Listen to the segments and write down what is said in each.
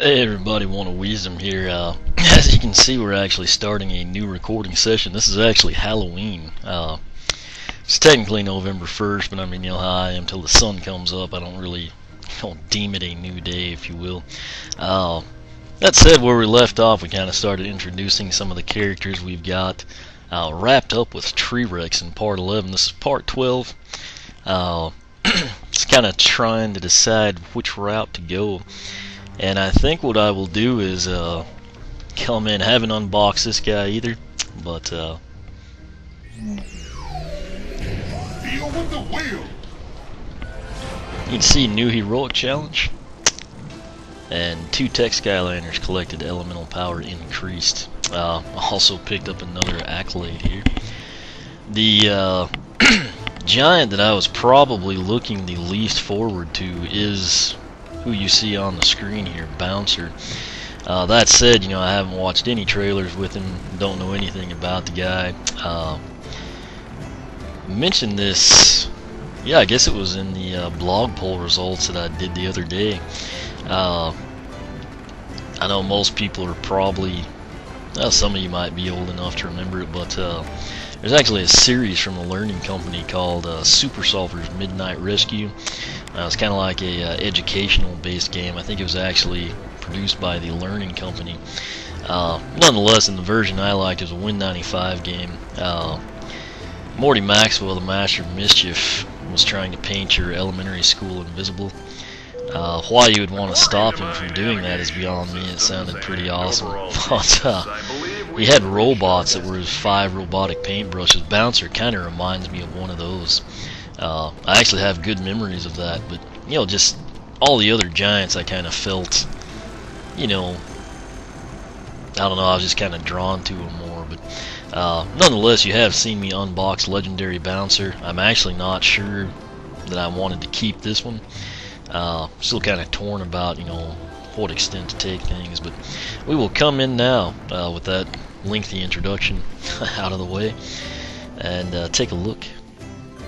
Hey everybody, Want a Wisdom here. As you can see, we're actually starting a new recording session. This is actually Halloween. It's technically November 1st, but I mean, you know how I am till the sun comes up. I don't deem it a new day, if you will. That said, where we left off, we kind of started introducing some of the characters we've got. Wrapped up with Tree Rex in part 11. This is part 12. Just kind of trying to decide which route to go. And I think what I will do is come in. I haven't unboxed this guy either, but deal with the wheel. You can see new heroic challenge and 2 tech Skylanders collected, elemental power increased. Also picked up another accolade here. The giant that I was probably looking the least forward to is who you see on the screen here, Bouncer. That said, I haven't watched any trailers with him, don't know anything about the guy. Mentioned this, yeah, I guess it was in the blog poll results that I did the other day. I know most people are probably, some of you might be old enough to remember it, but there's actually a series from the Learning Company called Super Solver's Midnight Rescue. It's kind of like a educational based game. I think it was actually produced by the Learning Company. Nonetheless, in the version I liked, it was a Win95 game. Morty Maxwell, the Master of Mischief, was trying to paint your elementary school invisible. Why you would want to stop him from doing that is beyond me. It sounded pretty awesome. But he had robots that were his 5 robotic paintbrushes. Bouncer kind of reminds me of one of those. I actually have good memories of that, but just all the other giants I kind of felt, I don't know, I was just kind of drawn to them more. But nonetheless, you have seen me unbox Legendary Bouncer. I'm actually not sure that I wanted to keep this one. Still kind of torn about, what extent to take things, but we will come in now with that lengthy introduction out of the way and take a look.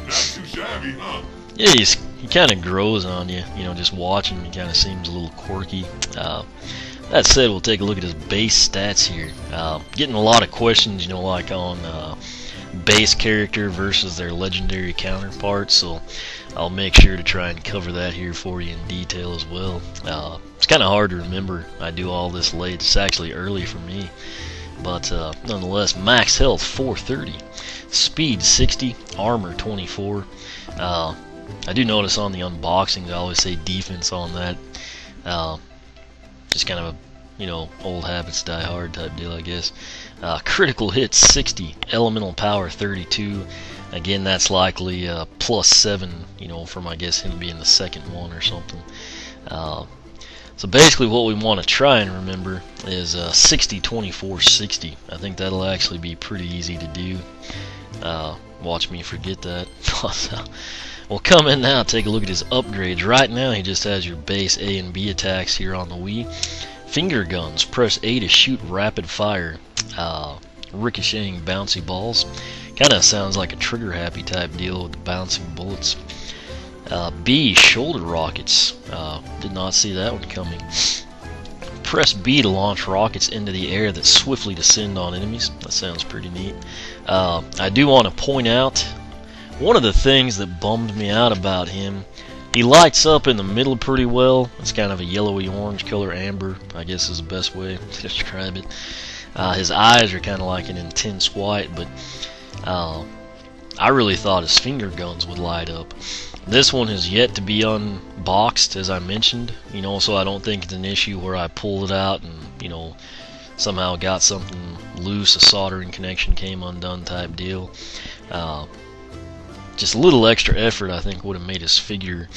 Not too shabby, huh? Yeah, he kind of grows on you, just watching him. He kind of seems a little quirky. That said, we'll take a look at his base stats here. Getting a lot of questions, like on base character versus their legendary counterparts, so I'll make sure to try and cover that here for you in detail as well. It's kind of hard to remember. I do all this late. It's actually early for me, but nonetheless, max health 430, speed 60, armor 24. I do notice on the unboxings I always say defense on that. Just kind of a old habits die hard type deal, I guess. Critical hit 60, elemental power 32. Again, that's likely plus 7, from I guess him being the second one or something. So basically what we want to try and remember is 60, 24, 60. I think that'll actually be pretty easy to do. Watch me forget that. We'll come in now, take a look at his upgrades. Right now he just has your base A and B attacks here on the Wii. Finger guns, press A to shoot rapid fire, ricocheting bouncy balls. Kind of sounds like a trigger happy type deal with the bouncing bullets. B, shoulder rockets. Did not see that one coming. Press B to launch rockets into the air that swiftly descend on enemies. That sounds pretty neat. I do want to point out one of the things that bummed me out about him. He lights up in the middle pretty well. It's kind of a yellowy orange color, amber, I guess is the best way to describe it. His eyes are kind of like an intense white, but I really thought his finger guns would light up. This one has yet to be unboxed, as I mentioned, so I don't think it's an issue where I pulled it out and, somehow got something loose, a soldering connection came undone type deal. Just a little extra effort I think would have made his figure,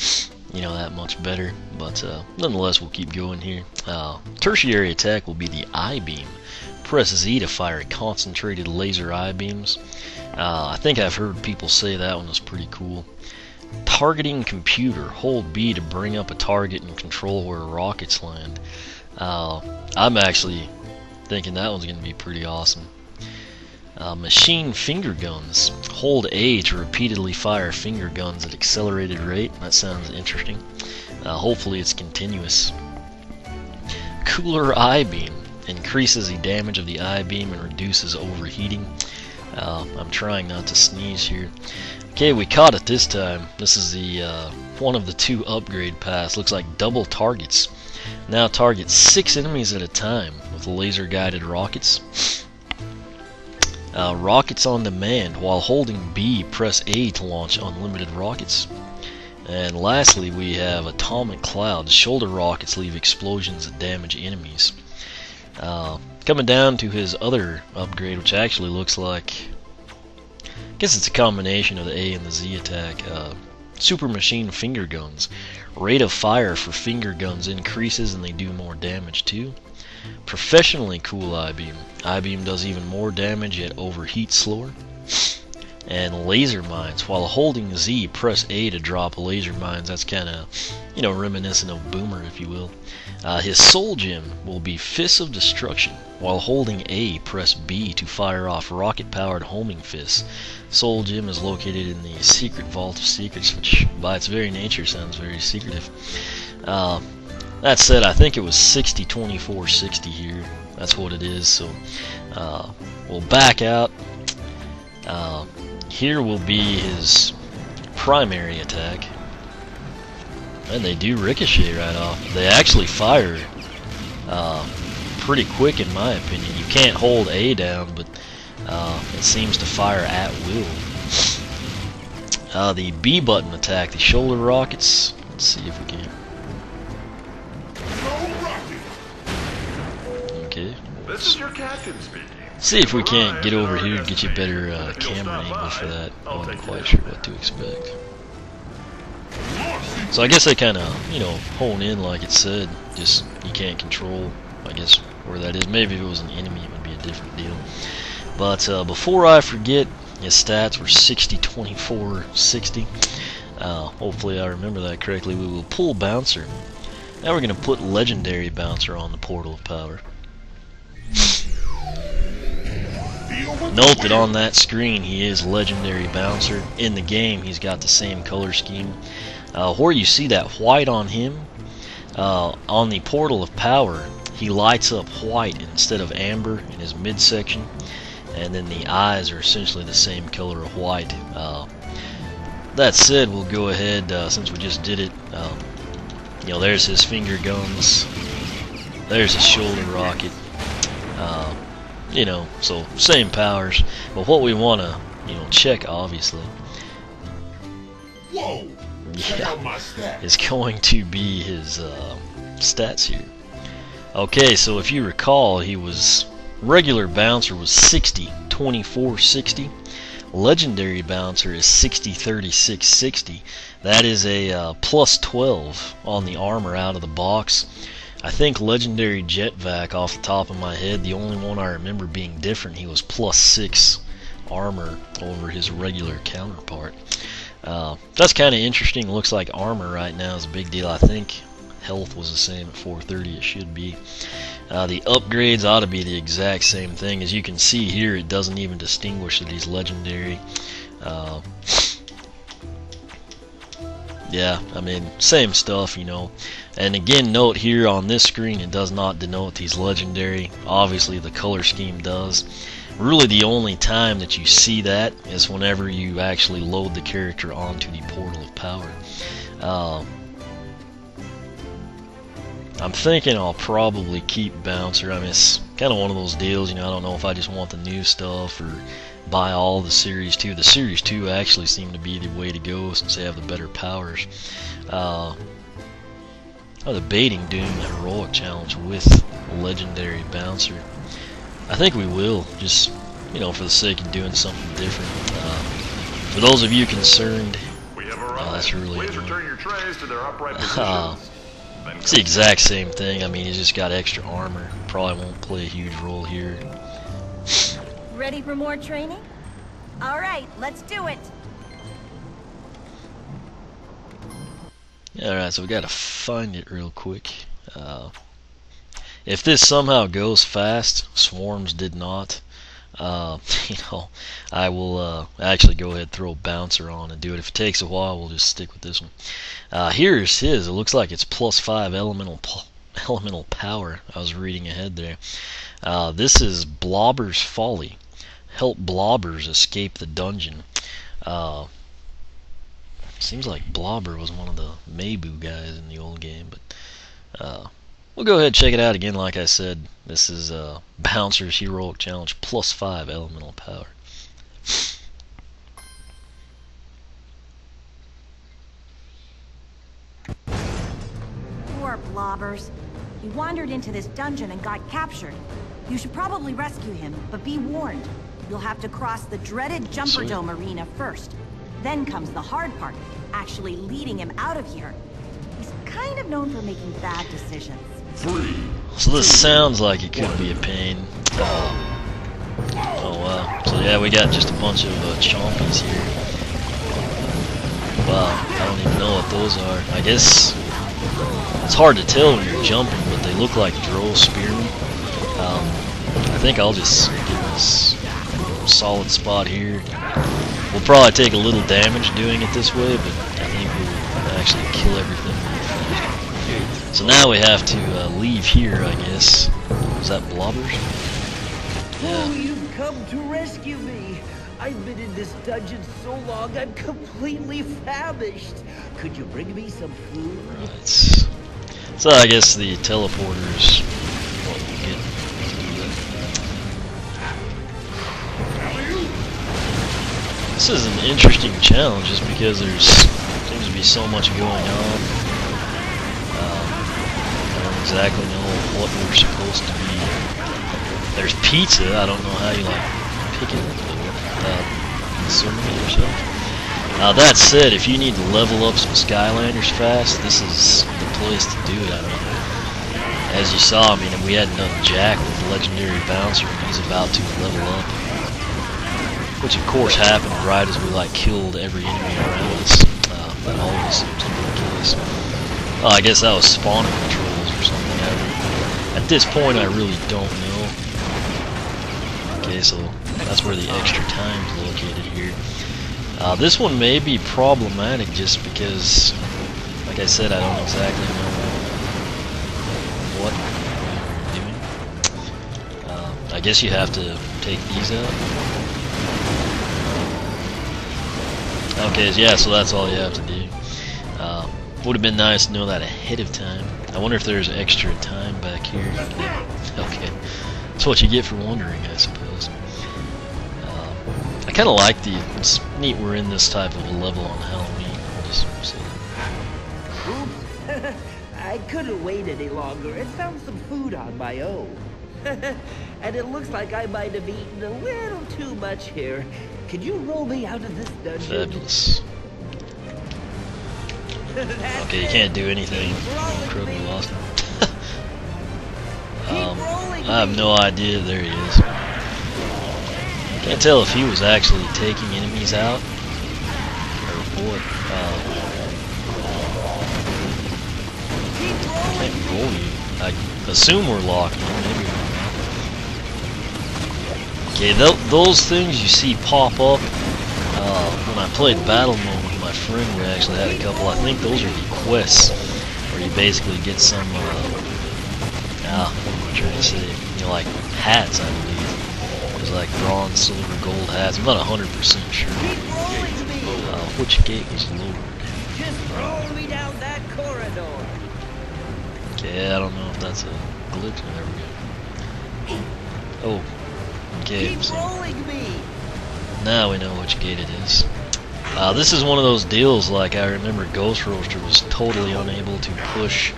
that much better, but nonetheless we'll keep going here. Tertiary attack will be the I-beam. Press Z to fire concentrated laser I-beams. I think I've heard people say that one is pretty cool. Targeting computer, hold B to bring up a target and control where rockets land. I'm actually thinking that one's going to be pretty awesome. Machine finger guns. Hold A to repeatedly fire finger guns at accelerated rate. That sounds interesting. Hopefully it's continuous. Cooler I-Beam. Increases the damage of the I-Beam and reduces overheating. I'm trying not to sneeze here. Okay, we caught it this time. This is the one of the 2 upgrade paths. Looks like double targets. Now target 6 enemies at a time with laser guided rockets. Rockets on demand. While holding B, press A to launch unlimited rockets. And lastly, we have atomic clouds. Shoulder rockets leave explosions that damage enemies. Coming down to his other upgrade, which actually looks like, I guess it's a combination of the A and the Z attack. Super machine finger guns. Rate of fire for finger guns increases and they do more damage too. Professionally cool I-Beam. I-Beam does even more damage yet overheats slower. And laser mines. While holding Z, press A to drop laser mines. That's kind of, reminiscent of Boomer, if you will. His soul gem will be Fists of Destruction. While holding A, press B to fire off rocket-powered homing fists. Soul gem is located in the secret vault of secrets, which by its very nature sounds very secretive. That said, I think it was 60, 24, 60 here. That's what it is. So we'll back out. Here will be his primary attack. And they do ricochet right off. They actually fire pretty quick in my opinion. You can't hold A down, but it seems to fire at will. The B button attack, the shoulder rockets. Let's see if we can. Okay. This is your captain speaking. See if we can't get over here and get you better camera angle for that. I wasn't quite sure what to expect. So I guess they kind of, hone in like it said. Just you can't control, I guess, where that is. Maybe if it was an enemy, it would be a different deal. But before I forget, his stats were 60, 24, 60. Hopefully I remember that correctly. We will pull Bouncer. Now we're going to put Legendary Bouncer on the Portal of Power. Note that on that screen he is Legendary Bouncer. In the game he's got the same color scheme. Where you see that white on him, on the Portal of Power, he lights up white instead of amber in his midsection, and then the eyes are essentially the same color of white. That said, we'll go ahead, since we just did it, there's his finger guns, there's his shoulder rocket, so same powers, but what we want to, check, obviously, Whoa! Check out my stats. is going to be his stats here. Okay, so if you recall, he was regular Bouncer was 60, 24, 60. Legendary Bouncer is 60, 36, 60. That is a plus 12 on the armor out of the box. I think Legendary Jetvac, off the top of my head, the only one I remember being different, he was plus 6 armor over his regular counterpart. That's kind of interesting. Looks like armor right now is a big deal. I think health was the same at 430. It should be. The upgrades ought to be the exact same thing. As you can see here, it doesn't even distinguish that he's legendary. Yeah, I mean, same stuff, And again, note here on this screen, it does not denote he's legendary. Obviously, the color scheme does. Really, the only time that you see that is whenever you actually load the character onto the Portal of Power. I'm thinking I'll probably keep Bouncer. I mean, it's kind of one of those deals, I don't know if I just want the new stuff or buy all the Series 2. The Series 2 actually seem to be the way to go since they have the better powers. I'm debating doing the Heroic Challenge with Legendary Bouncer. I think we will, just, for the sake of doing something different. For those of you concerned, that's really Please return your trays to their upright positions. It's the exact same thing. I mean, he's just got extra armor. Probably won't play a huge role here. Ready for more training? All right, let's do it. Alright, so we gotta find it real quick. If this somehow goes fast, Swarms did not, I will actually go ahead and throw Bouncer on and do it. If it takes a while, we'll just stick with this one. Here's his. It looks like it's plus 5 elemental elemental power. I was reading ahead there. This is Blobber's Folly. Help blobbers escape the dungeon. Seems like Blobber was one of the Mabu guys in the old game, but we'll go ahead and check it out again. Like I said, this is Bouncer's Heroic Challenge +5 elemental power. Poor Blobbers. He wandered into this dungeon and got captured. You should probably rescue him, but be warned. You'll have to cross the dreaded Jumper Dome arena first. Then comes the hard part, actually leading him out of here. He's kind of known for making bad decisions. So this sounds like it could be a pain. Oh wow. So yeah, we got just a bunch of chompies here. Wow, I don't even know what those are. I guess it's hard to tell when you're jumping, but they look like droll spearmen. I think I'll just get this solid spot here. We'll probably take a little damage doing it this way, but I think we'll actually kill everything really fast. So now we have to leave here, I guess. Is that Blobbers? Oh, you've come to rescue me. I've been in this dungeon so long, I'm completely famished. Could you bring me some food? Right. So I guess the teleporters what we'll get to do that. This is an interesting challenge just because there's seems to be so much going on. I don't exactly know what we're supposed to be. There's pizza. I don't know how you like pick it without consuming it yourself. Now that said, if you need to level up some Skylanders fast, this is the place to do it. I mean, as you saw, I mean, we hadn't done jack with the legendary bouncer, and he's about to level up, which of course happened right as we like killed every enemy around us. That always seems to be the case. I guess that was spawning controls or something. At this point, I really don't know. Okay, so that's where the extra time is located here. This one may be problematic just because, like I said, I don't exactly know what we're doing. I guess you have to take these out. Okay, yeah, so that's all you have to do. Would have been nice to know that ahead of time. I wonder if there's extra time back here. Okay, that's what you get for wondering, I suppose. I kind of like it's neat we're in this type of a level on Halloween. I'll just say that. Oops. I couldn't wait any longer and found some food on my own. And it looks like I might have eaten a little too much here. Could you roll me out of this dungeon? Fabulous. Okay, you can't do anything. Incredibly lost him. I have no idea. There he is. Can't tell if he was actually taking enemies out or what. Can't roll you. I assume we're locked in. Maybe we're not. Okay, those things you see pop up. When I played Battle Mode with my friend, we actually had a couple. I think those are the quests where you basically get some. What am I trying to say? You know, like hats, I believe. There's like bronze, silver, gold hats. I'm not 100% sure. Which gate was lowered? Just roll me down that corridor. Okay, I don't know if that's a glitch. There we go. Oh, okay. Keep rolling me. Now we know which gate it is. This is one of those deals. Like I remember, Ghost Roaster was totally unable to push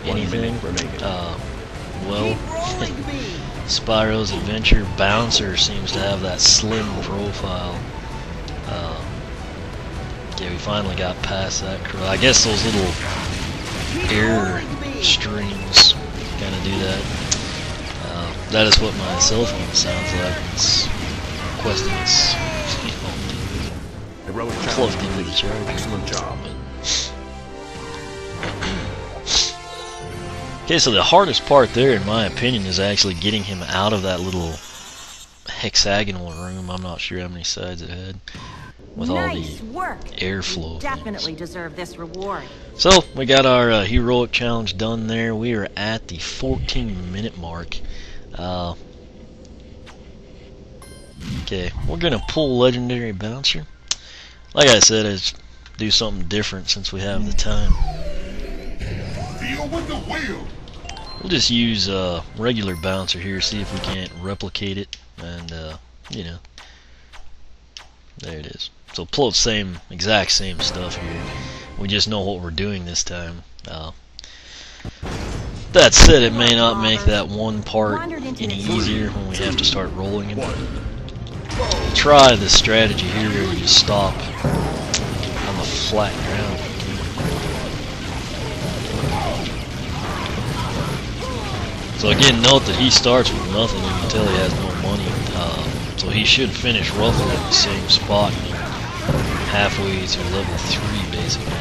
anything. Well, Spyro's Adventure Bouncer seems to have that slim profile. Yeah, we finally got past that. I guess those little air strings kind of do that. That is what my cell phone sounds like. It's questing its, plugged into the charger. Excellent job. Okay, so the hardest part there, in my opinion, is actually getting him out of that little hexagonal room. I'm not sure how many sides it had. with Nice all the work. airflow. Definitely deserve this reward. So we got our heroic challenge done there. We are at the 14-minute mark. Okay, we're gonna pull legendary bouncer. Like I said, let's do something different since we have the time. Deal with the wheel. We'll just use regular bouncer here, see if we can't replicate it, and you know, there it is. So pull the exact same stuff here. We just know what we're doing this time. That said, it may not make that one part any easier when we have to start rolling him. Try the strategy here where you just stop on the flat ground. So again, note that he starts with nothing. You can tell he has no money. So he should finish roughly at the same spot, halfway to level 3 basically.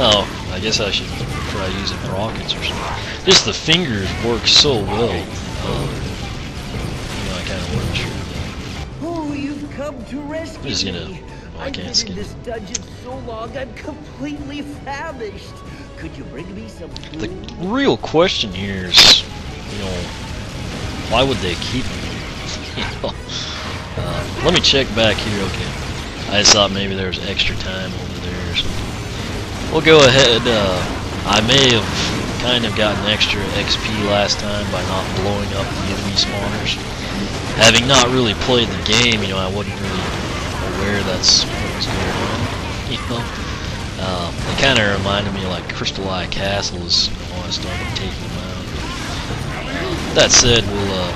Oh, I guess I should try using rockets or something. Just the fingers work so well. You know, I kind of wasn't sure of that. Oh, you've come to rescue I'm just gonna. me. Oh, I I've can't been skip. in this dungeon so long, I'm completely famished. Could you bring me some food? The real question here is, you know, why would they keep me? You know, let me check back here. Okay, I just thought maybe there was extra time over there or something. We'll go ahead. I may have kind of gotten extra XP last time by not blowing up the enemy spawners. Having not really played the game, you know, I wasn't really aware that's what was going on. You know, it kind of reminded me of like Crystal Eye Castles when I started taking them out. That said, we'll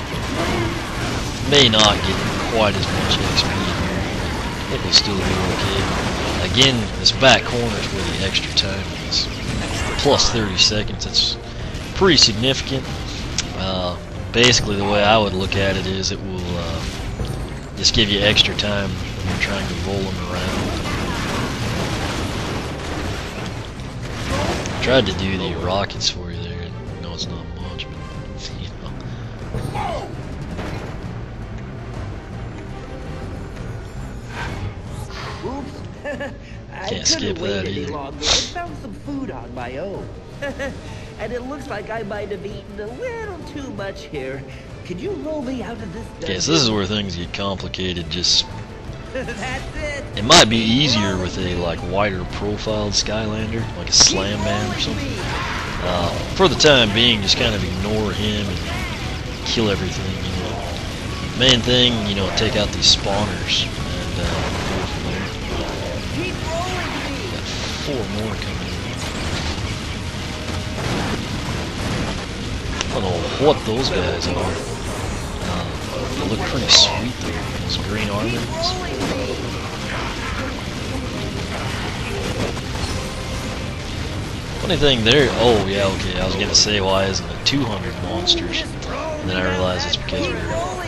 may not get quite as much XP here. It will still be okay. Again, this back corner is where the extra time is. Plus 30 seconds. It's pretty significant. Basically, the way I would look at it is it will just give you extra time when you're trying to roll them around. Tried to do the rockets for you there. I know it's not much, but you know. Oops. I Can't skip couldn't wait that any either. longer. I found some food on my own. And it looks like I might have eaten a little too much here. Could you roll me out of this dungeon? Okay, so this is where things get complicated. Just That's it. it might be easier with a like wider profiled Skylander, like a slam bam or something. For the time being, just kind of ignore him and kill everything. You know, main thing, you know, take out these spawners and go from there. Keep rolling me. Got 4 more coming in. I don't know what those guys are. They look pretty sweet though. Those green armors. Funny thing there. Oh yeah, okay. I was gonna say why isn't it 200 monsters? And then I realized it's because we're.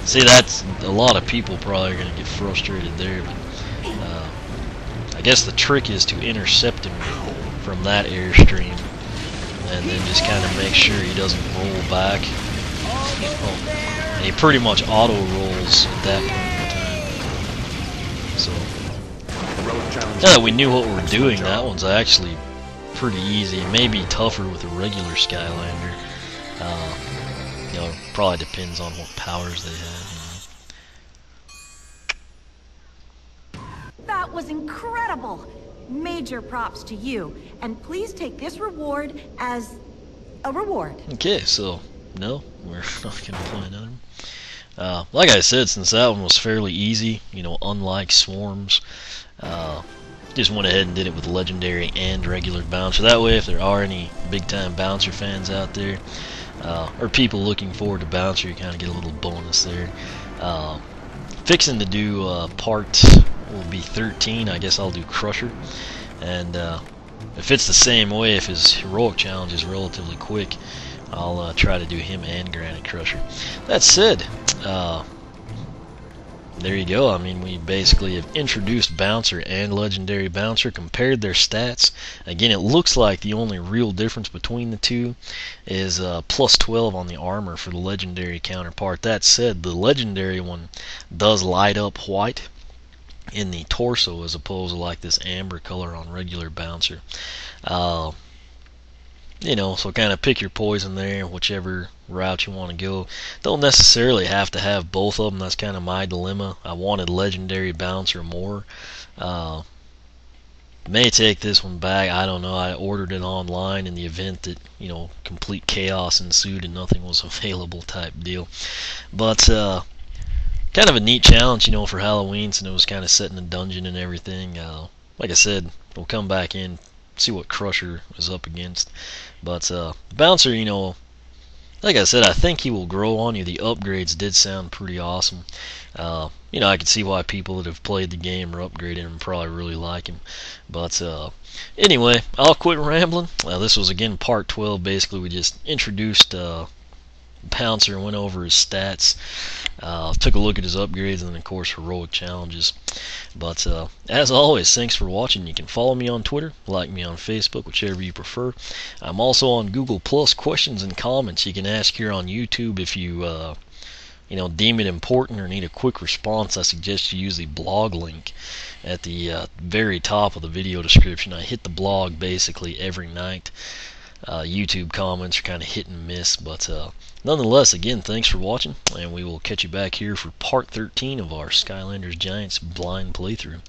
See, that's a lot of people probably are gonna get frustrated there. But I guess the trick is to intercept him from that airstream, and then just kind of make sure he doesn't roll back. And he pretty much auto rolls at that point in time. So now that we knew what we were doing, that one's actually pretty easy. It may be tougher with a regular Skylander. You know, probably depends on what powers they have. You know. That was incredible. Major props to you. And please take this reward as a reward. Okay, so no, we're not gonna play another one. Like I said, since that one was fairly easy, you know, unlike Swarms, just went ahead and did it with legendary and regular bouncer. That way, if there are any big-time bouncer fans out there, or people looking forward to bouncer, you kind of get a little bonus there. Fixing to do part will be 13. I guess I'll do Crusher, and if it's the same way, if his heroic challenge is relatively quick, I'll try to do him and Granite Crusher. That said, there you go. I mean, we basically have introduced Bouncer and Legendary Bouncer, compared their stats. Again, it looks like the only real difference between the two is plus 12 on the armor for the Legendary counterpart. That said, the Legendary one does light up white in the torso as opposed to like this amber color on regular Bouncer. You know, so kind of pick your poison there, whichever route you want to go. Don't necessarily have to have both of them. That's kind of my dilemma. I wanted Legendary Bouncer more. May take this one back. I don't know. I ordered it online in the event that, you know, complete chaos ensued and nothing was available type deal. But kind of a neat challenge, you know, for Halloween, since it was kind of set in a dungeon and everything. Like I said, we'll come back in, see what Crusher is up against. But Bouncer, you know, like I said, I think he will grow on you. The upgrades did sound pretty awesome. You know, I can see why people that have played the game or upgraded him probably really like him. But anyway, I'll quit rambling. This was again part 12. Basically, we just introduced Bouncer and went over his stats. Took a look at his upgrades and then, of course, heroic challenges. But as always, thanks for watching. You can follow me on Twitter, like me on Facebook, whichever you prefer. I'm also on Google Plus. Questions and comments you can ask here on YouTube. If you you know, deem it important or need a quick response, I suggest you use the blog link at the very top of the video description. I hit the blog basically every night. YouTube comments are kind of hit and miss, but nonetheless, again, thanks for watching, and we will catch you back here for part 13 of our Skylanders Giants blind playthrough.